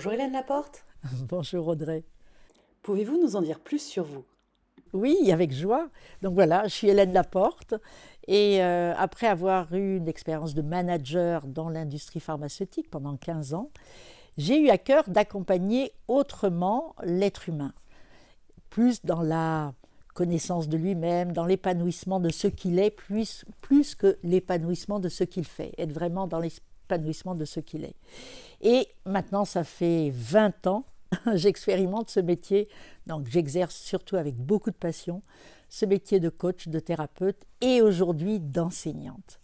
Bonjour Hélène Laporte. Bonjour Audrey. Pouvez-vous nous en dire plus sur vous? Oui, avec joie. Donc voilà, je suis Hélène Laporte et après avoir eu une expérience de manager dans l'industrie pharmaceutique pendant 15 ans, j'ai eu à cœur d'accompagner autrement l'être humain, plus dans la connaissance de lui-même, dans l'épanouissement de ce qu'il est, plus que l'épanouissement de ce qu'il fait, être vraiment dans l'épanouissement de ce qu'il est. Et maintenant, ça fait 20 ans, j'expérimente ce métier, donc j'exerce surtout avec beaucoup de passion, ce métier de coach, de thérapeute et aujourd'hui d'enseignante.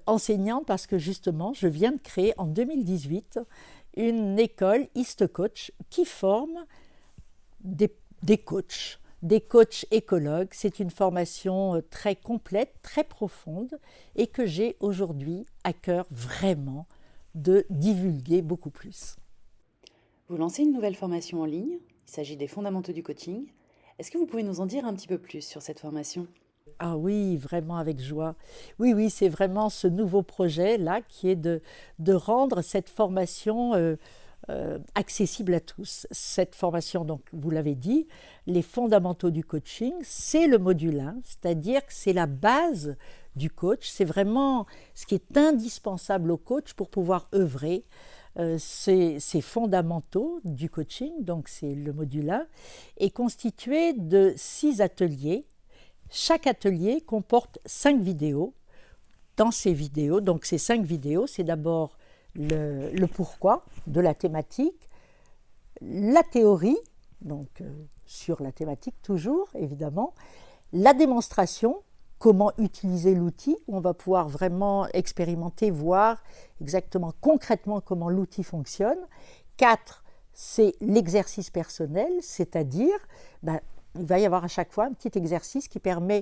Enseignante parce que justement, je viens de créer en 2018 une école East Coach qui forme des coachs. Des coachs écologues. C'est une formation très complète, très profonde et que j'ai aujourd'hui à cœur vraiment de divulguer beaucoup plus. Vous lancez une nouvelle formation en ligne. Il s'agit des fondamentaux du coaching. Est-ce que vous pouvez nous en dire un petit peu plus sur cette formation? Ah oui, vraiment avec joie. Oui, oui, c'est vraiment ce nouveau projet-là qui est de rendre cette formation accessible à tous. Cette formation, donc, vous l'avez dit, les fondamentaux du coaching, c'est le module 1, c'est-à-dire que c'est la base du coach, c'est vraiment ce qui est indispensable au coach pour pouvoir œuvrer. Ces fondamentaux du coaching, donc c'est le module 1, est constitué de 6 ateliers. Chaque atelier comporte 5 vidéos. Dans ces vidéos, donc ces 5 vidéos, c'est d'abord le pourquoi de la thématique, la théorie, donc sur la thématique toujours évidemment, la démonstration, comment utiliser l'outil, on va pouvoir vraiment expérimenter, voir exactement concrètement comment l'outil fonctionne. 4, c'est l'exercice personnel, c'est-à-dire, il va y avoir à chaque fois un petit exercice qui permet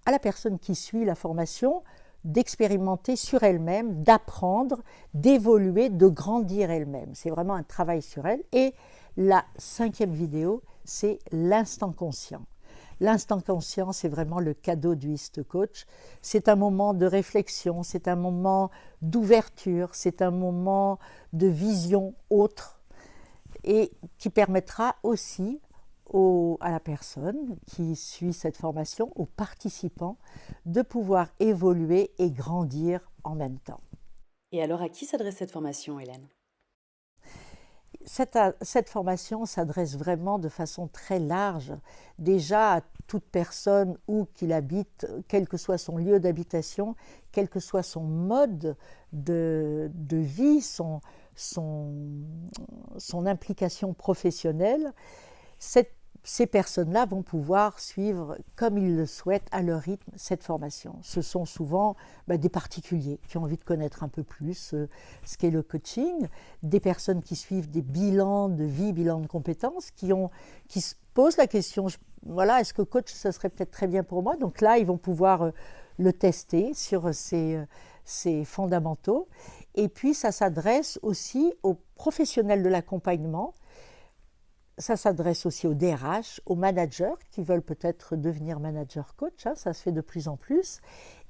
à la personne qui suit la formation d'expérimenter sur elle-même, d'apprendre, d'évoluer, de grandir elle-même. C'est vraiment un travail sur elle. Et la 5e vidéo, c'est l'instant conscient. L'instant conscient, c'est vraiment le cadeau du East Coach. C'est un moment de réflexion, c'est un moment d'ouverture, c'est un moment de vision autre et qui permettra aussi à la personne qui suit cette formation, aux participants, de pouvoir évoluer et grandir en même temps. Et alors, à qui s'adresse cette formation, Hélène? Cette formation s'adresse vraiment de façon très large, déjà à toute personne où qu'il habite, quel que soit son lieu d'habitation, quel que soit son mode de vie, son implication professionnelle. Ces personnes-là vont pouvoir suivre comme ils le souhaitent, à leur rythme, cette formation. Ce sont souvent des particuliers qui ont envie de connaître un peu plus ce qu'est le coaching, des personnes qui suivent des bilans de vie, bilans de compétences, qui se posent la question, voilà, est-ce que coach, ça serait peut-être très bien pour moi? Donc là, ils vont pouvoir le tester sur ces fondamentaux. Et puis, ça s'adresse aussi aux professionnels de l'accompagnement. Ça s'adresse aussi aux DRH, aux managers qui veulent peut-être devenir manager coach, ça se fait de plus en plus,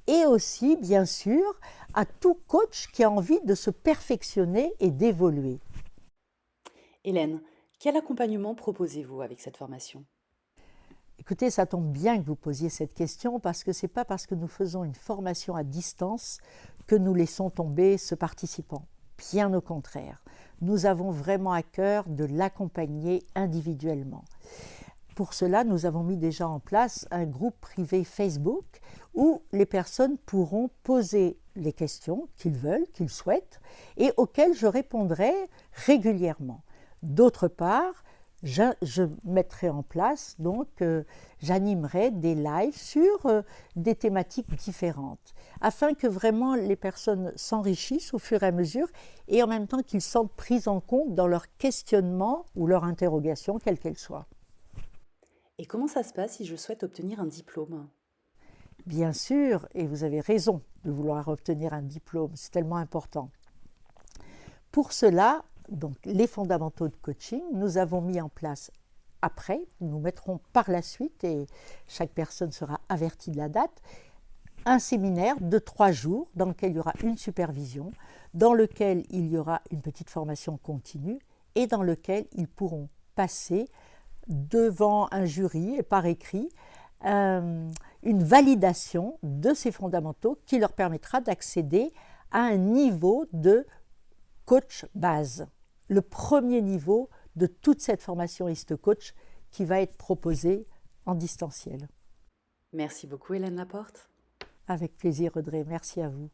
et aussi, bien sûr, à tout coach qui a envie de se perfectionner et d'évoluer. Hélène, quel accompagnement proposez-vous avec cette formation? Écoutez, ça tombe bien que vous posiez cette question parce que ce n'est pas parce que nous faisons une formation à distance que nous laissons tomber ce participant. Bien au contraire, nous avons vraiment à cœur de l'accompagner individuellement. Pour cela, nous avons mis déjà en place un groupe privé Facebook où les personnes pourront poser les questions qu'ils veulent, qu'ils souhaitent et auxquelles je répondrai régulièrement. D'autre part, je mettrai en place, donc j'animerai des lives sur des thématiques différentes, afin que vraiment les personnes s'enrichissent au fur et à mesure et en même temps qu'ils sentent pris en compte dans leur questionnement ou leur interrogation, quelle qu'elle soit. Et comment ça se passe si je souhaite obtenir un diplôme? Bien sûr, et vous avez raison de vouloir obtenir un diplôme, c'est tellement important. Pour cela, donc les fondamentaux de coaching, nous avons mis en place après, nous mettrons par la suite, et chaque personne sera avertie de la date, un séminaire de 3 jours dans lequel il y aura une supervision, dans lequel il y aura une petite formation continue et dans lequel ils pourront passer devant un jury et par écrit une validation de ces fondamentaux qui leur permettra d'accéder à un niveau de coach base, le premier niveau de toute cette formation HistCoach qui va être proposée en distanciel. Merci beaucoup Hélène Laporte. Avec plaisir Audrey, merci à vous.